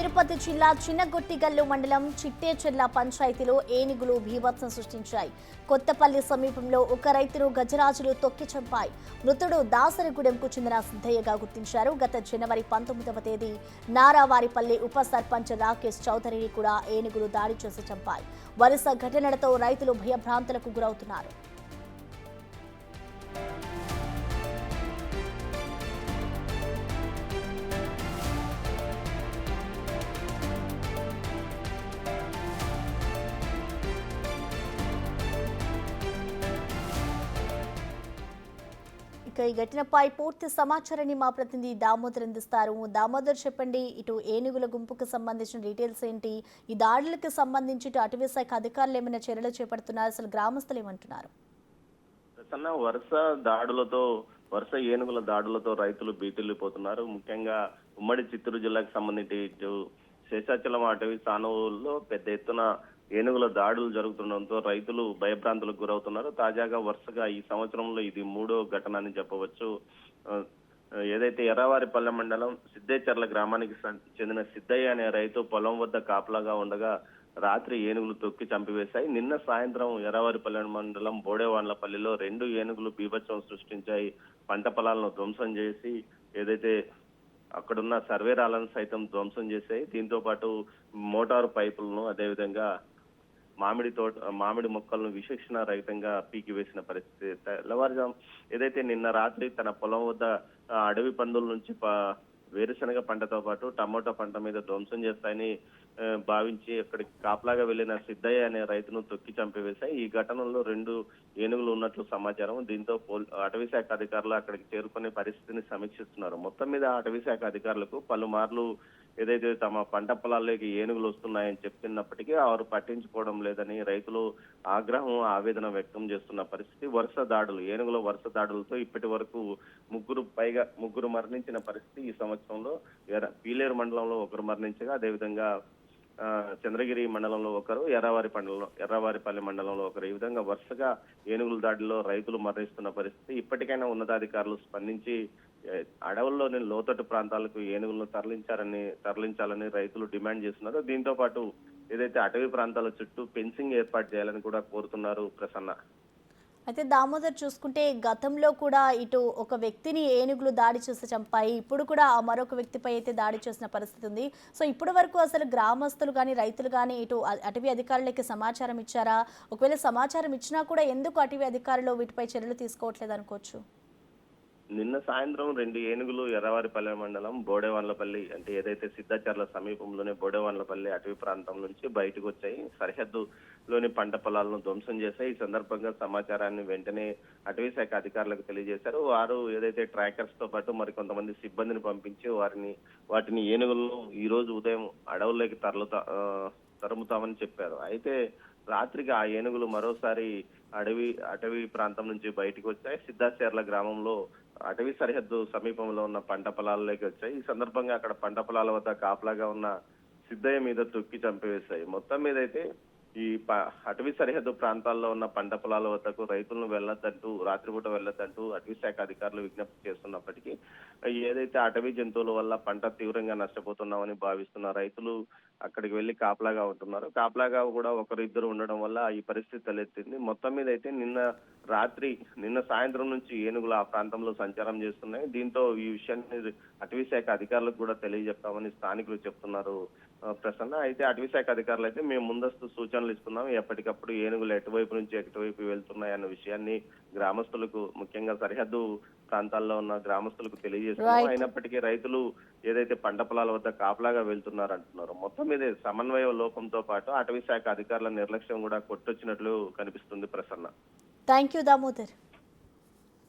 తిరుపతి జిల్లా చిన్నగొట్టిగల్లు మండలం చిట్టేచెర్ల పంచాయతీలో ఏనుగులు బీభత్సం సృష్టించాయి. కొత్తపల్లి సమీపంలో ఒక రైతును గజరాజులు తొక్కి చంపాయి. మృతుడు దాసరిగూడెంకు చెందిన సిద్ధయ్యగా గుర్తించారు. గత జనవరి 19వ తేదీ నారావారిపల్లి ఉప సర్పంచ్ రాకేష్ చౌదరిని కూడా ఏనుగులు దాడి చేసి చంపాయి. వరుస ఘటనలతో రైతులు భయభ్రాంతులకు గురవుతున్నారు. ఈ ఘటనపై పూర్తి సమాచారాన్ని మా ప్రతినిధి దామోదర్ అందిస్తారు. దామోదర్, చెప్పండి, ఇటు ఏనుగుల గుంపుకు సంబంధించిన డీటెయిల్స్ ఏంటి? ఈ దాడులకు సంబంధించి ఇటు అటవీ శాఖ అధికారులు ఏమైనా చర్యలు చేపడుతున్నారు? అసలు గ్రామస్తులు ఏమంటున్నారు? వరుస ఏనుగుల దాడులతో రైతులు బీటిల్లిపోతున్నారు. ముఖ్యంగా ఉమ్మడి చిత్తూరు జిల్లాకు సంబంధించి ఇటు శేషాచలం అటవీ సానువుల్లో పెద్ద ఎత్తున ఏనుగుల దాడులు జరుగుతుండడంతో రైతులు భయభ్రాంతులకు గురవుతున్నారు. తాజాగా వరుసగా ఈ సంవత్సరంలో ఇది 3వ ఘటన అని చెప్పవచ్చు. ఏదైతే ఎర్రవారిపల్లె మండలం సిద్ధేచెర్ల గ్రామానికి చెందిన సిద్ధయ్య అనే రైతు పొలం వద్ద కాపలాగా ఉండగా రాత్రి ఏనుగులు తొక్కి చంపివేశాయి. నిన్న సాయంత్రం ఎర్రవారిపల్లె మండలం బోడేవాన్లపల్లిలో 2 ఏనుగులు బీభత్సం సృష్టించాయి. పంట పొలాలను ధ్వంసం చేసి ఏదైతే అక్కడున్న సర్వేరాలను సైతం ధ్వంసం చేశాయి. దీంతో పాటు మోటారు పైపులను, అదేవిధంగా మామిడి మొక్కలను విచక్షణ రహితంగా పీకివేసిన పరిస్థితి. తెల్లవారుజాము ఏదైతే నిన్న రాత్రి తన పొలం వద్ద అడవి పందుల నుంచి వేరుశనగ పంటతో పాటు టమోటా పంట మీద ధ్వంసం చేస్తాయని భావించి అక్కడికి కాపలాగా వెళ్లిన సిద్ధయ్య అనే రైతును తొక్కి చంపివేశాయి. ఈ ఘటనలో 2 ఏనుగులు ఉన్నట్లు సమాచారం. దీంతో అటవీ శాఖ అధికారులు అక్కడికి చేరుకునే పరిస్థితిని సమీక్షిస్తున్నారు. మొత్తం మీద అటవీ శాఖ అధికారులకు పలుమార్లు ఏదైతే తమ పంట పొలాల్లోకి ఏనుగులు వస్తున్నాయని చెప్తున్నప్పటికీ వారు పట్టించుకోవడం లేదని రైతులు ఆగ్రహం, ఆవేదన వ్యక్తం చేస్తున్న పరిస్థితి. ఏనుగుల వరుస దాడులతో ఇప్పటి వరకు ముగ్గురు మరణించిన పరిస్థితి. ఈ సంవత్సరంలో పీలేరు మండలంలో ఒకరు మరణించగా, అదేవిధంగా చంద్రగిరి మండలంలో ఒకరు, ఎర్రవారిపల్లి మండలంలో ఒకరు, ఈ విధంగా వరుసగా ఏనుగుల దాడిలో రైతులు మరణిస్తున్న పరిస్థితి. ఇప్పటికైనా ఉన్నతాధికారులు స్పందించి అడవుల్లోని లోతట్టు ప్రాంతాలకు ఏనుగులను తరలించాలని రైతులు డిమాండ్ చేస్తున్నారు. దీంతో పాటు ఏదైతే అటవీ ప్రాంతాల చుట్టూ ఫెన్సింగ్ ఏర్పాటు చేయాలని కూడా కోరుతున్నారు. ప్రసన్న, అయితే దామోదర్, చూసుకుంటే గతంలో కూడా ఇటు ఒక వ్యక్తిని ఏనుగులు దాడి చేసి చంపాయి. ఇప్పుడు కూడా మరొక వ్యక్తిపై అయితే దాడి చేసిన పరిస్థితి ఉంది. సో ఇప్పటి వరకు అసలు గ్రామస్తులు కానీ రైతులు కానీ ఇటు అటవీ అధికారులకి సమాచారం ఇచ్చారా? ఒకవేళ సమాచారం ఇచ్చినా కూడా ఎందుకు అటవీ అధికారులు వీటిపై చర్యలు తీసుకోవట్లేదు అనుకోవచ్చు? నిన్న సాయంత్రం 2 ఏనుగులు ఎర్రవారిపల్లె మండలం బోడేవాన్లపల్లి, అంటే ఏదైతే సిద్ధచెర్ల సమీపంలోనే బోడేవాన్లపల్లి అటవీ ప్రాంతం నుంచి బయటకు వచ్చాయి. సరిహద్దులోని పంట పొలాలను ధ్వంసం చేశాయి. ఈ సందర్భంగా సమాచారాన్ని వెంటనే అటవీ శాఖ అధికారులకు తెలియజేశారు. వారు ఏదైతే ట్రాకర్స్ తో పాటు మరికొంతమంది సిబ్బందిని పంపించి వాటిని ఏనుగులను ఈ రోజు ఉదయం అడవుల్లోకి తరుముతామని చెప్పారు. అయితే రాత్రికి ఆ ఏనుగులు మరోసారి అటవీ ప్రాంతం నుంచి బయటకు వచ్చాయి. సిద్ధాచెర్ల గ్రామంలో అటవీ సరిహద్దు సమీపంలో ఉన్న పంట పొలాల్లోకి వచ్చాయి. ఈ సందర్భంగా అక్కడ పంట పొలాల వద్ద కాపలాగా ఉన్న సిద్ధయ్య మీద తొక్కి చంపివేశాయి. మొత్తం మీద అయితే ఈ అటవీ సరిహద్దు ప్రాంతాల్లో ఉన్న పంట పొలాల వద్దకు రైతులను రాత్రిపూట వెళ్లొద్దంటూ అటవీ శాఖ అధికారులు విజ్ఞప్తి చేస్తున్నప్పటికీ ఏదైతే అటవీ జంతువుల వల్ల పంట తీవ్రంగా నష్టపోతున్నామని భావిస్తున్న రైతులు అక్కడికి వెళ్లి కాపలాగా ఉంటున్నారు. కాపలాగా కూడా ఒకరిద్దరు ఉండడం వల్ల ఈ పరిస్థితి తలెత్తింది. మొత్తం మీద అయితే నిన్న సాయంత్రం నుంచి ఏనుగులు ఆ ప్రాంతంలో సంచారం చేస్తున్నాయి. దీంతో ఈ విషయాన్ని అటవీ శాఖ అధికారులకు కూడా తెలియజెప్తామని స్థానికులు చెప్తున్నారు. ప్రసన్న, అయితే అటవీ శాఖ అధికారులు అయితే మేము ముందస్తు సూచనలు ఇస్తున్నాం, ఎప్పటికప్పుడు ఏనుగులు ఎటువైపు నుంచి ఎటువైపు వెళ్తున్నాయన్న విషయాన్ని గ్రామస్తులకు, ముఖ్యంగా సరిహద్దు ప్రాంతాల్లో ఉన్న గ్రామస్తులకు తెలియజేస్తున్నాం. అయినప్పటికీ రైతులు ఏదైతే పంట పొలాల వద్ద కాపలాగా వెళ్తున్నారంటున్నారు. మొత్తం మీద సమన్వయ లోపంతో పాటు అటవీ శాఖ అధికారుల నిర్లక్ష్యం కూడా కొట్టొచ్చినట్లు కనిపిస్తుంది. Prasanna, thank you Damodar.